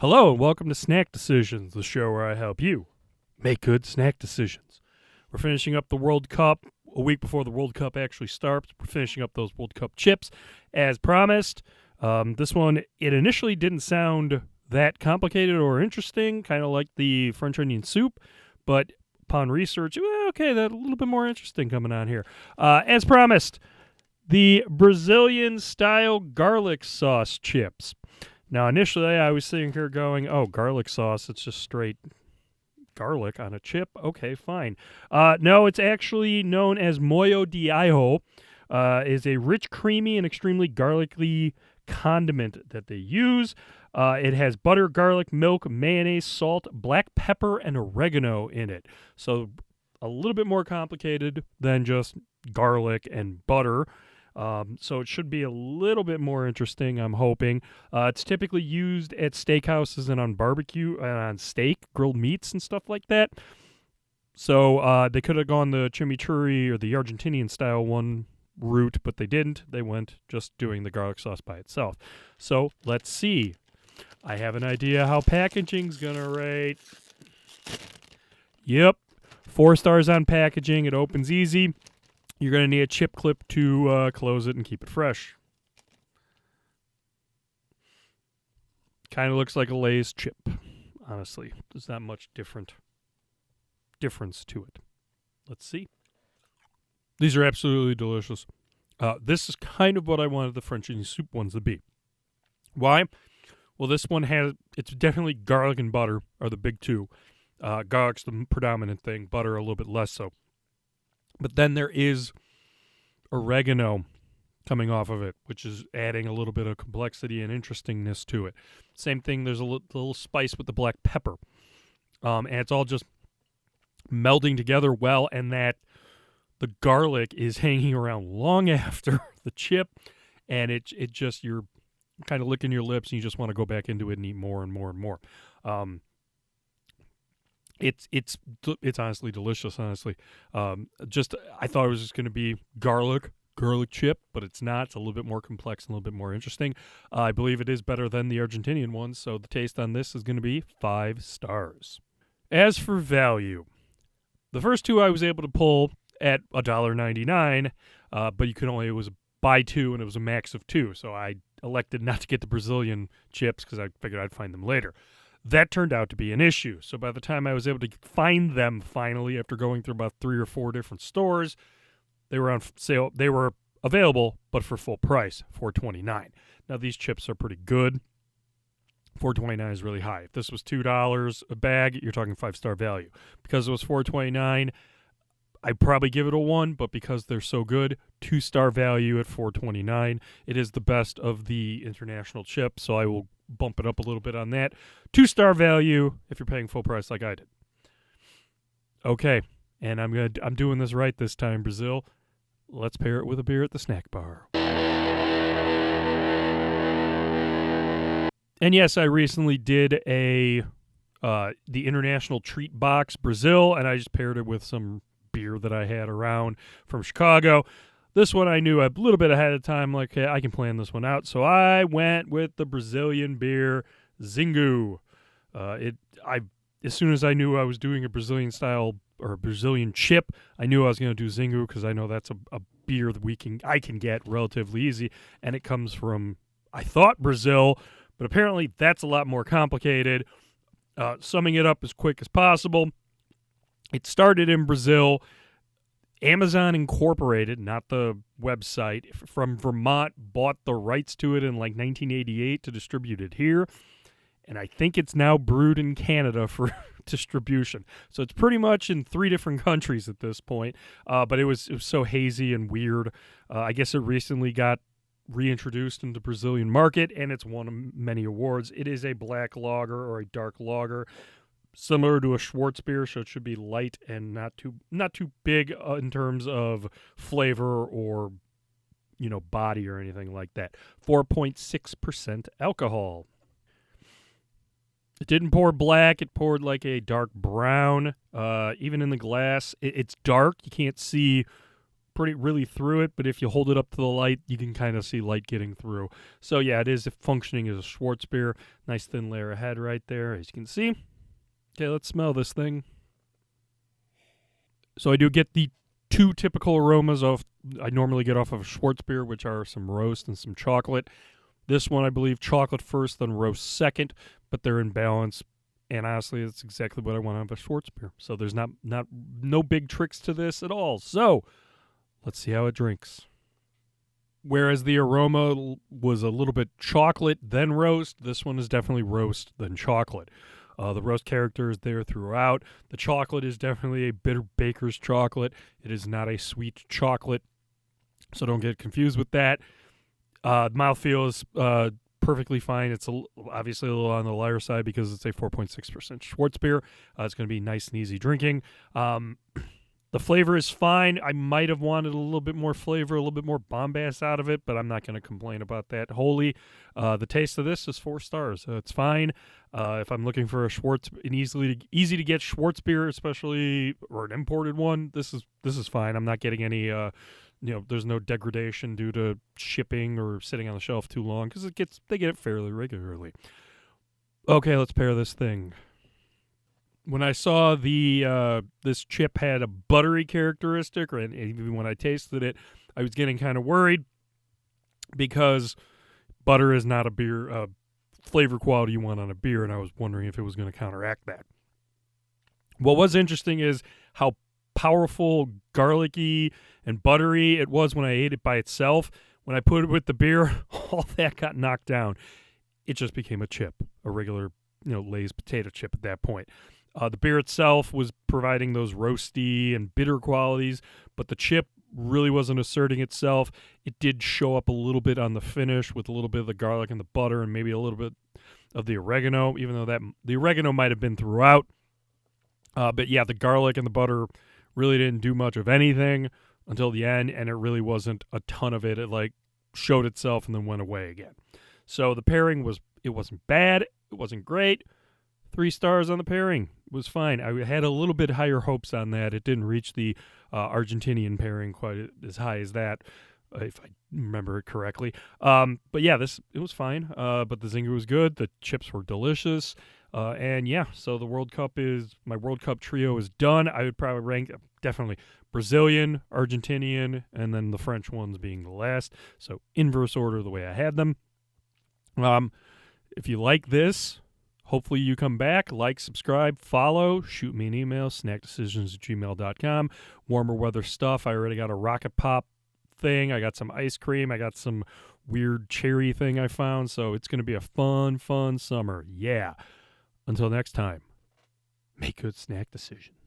Hello and welcome to Snack Decisions, the show where I help you make good snack decisions. We're finishing up the World Cup a week before the World Cup actually starts. We're finishing up those World Cup chips as promised. This one, it initially didn't sound that complicated or interesting, kind of like the French onion soup, but upon research, okay, that's a little bit more interesting coming on here. As promised, the Brazilian-style garlic sauce chips. Now, initially, I was sitting here going, oh, garlic sauce, it's just straight garlic on a chip. Okay, fine. No, it's actually known as molho de ajo. Is a rich, creamy, and extremely garlicky condiment that they use. It has butter, garlic, milk, mayonnaise, salt, black pepper, and oregano in it. So a little bit more complicated than just garlic and butter. So it should be a little bit more interesting, I'm hoping. It's typically used at steakhouses and on barbecue and on steak, grilled meats and stuff like that. So they could have gone the chimichurri or the Argentinian style one route, but they didn't. They went just doing the garlic sauce by itself. So let's see. I have an idea how packaging's going to rate. Yep. 4 stars on packaging. It opens easy. You're going to need a chip clip to close it and keep it fresh. Kind of looks like a Lay's chip, honestly. There's not much difference to it. Let's see. These are absolutely delicious. This is kind of what I wanted the French onion soup ones to be. Why? Well, this one it's definitely garlic and butter are the big two. Garlic's the predominant thing, butter a little bit less so. But then there is oregano coming off of it, which is adding a little bit of complexity and interestingness to it. Same thing, there's a little spice with the black pepper. And it's all just melding together well, and that the garlic is hanging around long after the chip, and it just, you're kind of licking your lips, and you just want to go back into it and eat more and more and more. It's honestly delicious, honestly. I thought it was just going to be garlic chip, but it's not. It's a little bit more complex and a little bit more interesting. I believe it is better than the Argentinian one, so the taste on this is going to be 5 stars. As for value, the first two I was able to pull at $1.99, but it was a buy 2 and it was a max of 2, so I elected not to get the Brazilian chips because I figured I'd find them later. That turned out to be an issue. So by the time I was able to find them finally, after going through about 3 or 4 different stores, they were on sale. They were available, but for full price, $4.29. Now these chips are pretty good. $4.29 is really high. If this was $2 a bag, you're talking 5-star value. Because it was $4.29, I'd probably give it a 1, but because they're so good, 2-star value at $4.29. It is the best of the international chips, so I will bump it up a little bit on that. 2-star value if you're paying full price like I did. Okay, and I'm doing this right this time, Brazil. Let's pair it with a beer at the snack bar. And yes, I recently did the international treat box Brazil, and I just paired it with some beer that I had around from Chicago. This one I knew a little bit ahead of time, like, hey, I can plan this one out. So I went with the Brazilian beer XIngu. As soon as I knew I was doing a Brazilian style or a Brazilian chip, I knew I was going to do XIngu because I know that's a beer that I can get relatively easy, and it comes from, I thought, Brazil, but apparently that's a lot more complicated. Summing it up as quick as possible, it started in Brazil. Amazon Incorporated, not the website, from Vermont bought the rights to it in like 1988 to distribute it here. And I think it's now brewed in Canada for distribution. So it's pretty much in 3 different countries at this point. But it was so hazy and weird. I guess it recently got reintroduced into the Brazilian market, and it's won many awards. It is a black lager or a dark lager, similar to a Schwarzbier, so it should be light and not too big in terms of flavor or, body or anything like that. 4.6% alcohol. It didn't pour black. It poured like a dark brown. Even in the glass, it's dark. You can't see really through it, but if you hold it up to the light, you can kind of see light getting through. So yeah, it is functioning as a Schwarzbier. Nice thin layer of head right there, as you can see. Okay, let's smell this thing. So I do get the two typical aromas I normally get off of a Schwarzbier, which are some roast and some chocolate. This one, I believe, chocolate first, then roast second, but they're in balance. And honestly, that's exactly what I want out of a Schwarzbier. So there's no big tricks to this at all. So let's see how it drinks. Whereas the aroma was a little bit chocolate, then roast, this one is definitely roast, then chocolate. The roast character is there throughout. The chocolate is definitely a bitter baker's chocolate. It is not a sweet chocolate, so don't get confused with that. Mouthfeel is perfectly fine. It's obviously a little on the lighter side because it's a 4.6% Schwarzbier. It's going to be nice and easy drinking. The flavor is fine. I might have wanted a little bit more flavor, a little bit more bombast out of it, but I'm not going to complain about that wholly. The taste of this is 4 stars. It's fine. If I'm looking for an easy to get Schwarzbier, especially or an imported one, this is fine. I'm not getting any. There's no degradation due to shipping or sitting on the shelf too long because they get it fairly regularly. Okay, let's pair this thing. When I saw this chip had a buttery characteristic, and even when I tasted it, I was getting kind of worried because butter is not a beer flavor quality you want on a beer, and I was wondering if it was going to counteract that. What was interesting is how powerful, garlicky, and buttery it was when I ate it by itself. When I put it with the beer, all that got knocked down. It just became a chip, a regular, Lay's potato chip at that point. The beer itself was providing those roasty and bitter qualities, but the chip really wasn't asserting itself. It did show up a little bit on the finish with a little bit of the garlic and the butter and maybe a little bit of the oregano, even though the oregano might have been throughout. But yeah, the garlic and the butter really didn't do much of anything until the end, and it really wasn't a ton of it. It showed itself and then went away again. So the pairing wasn't bad. It wasn't great. 3 stars on the pairing. It was fine. I had a little bit higher hopes on that. It didn't reach the Argentinian pairing quite as high as that, if I remember it correctly. But yeah, it was fine. But the XIngu was good. The chips were delicious. And yeah, so my World Cup trio is done. I would probably rank definitely Brazilian, Argentinian, and then the French ones being the last. So inverse order the way I had them. If you like this, hopefully you come back, like, subscribe, follow, shoot me an email, snackdecisions@gmail.com. Warmer weather stuff. I already got a Rocket Pop thing. I got some ice cream. I got some weird cherry thing I found. So it's going to be a fun summer. Yeah. Until next time, make good snack decisions.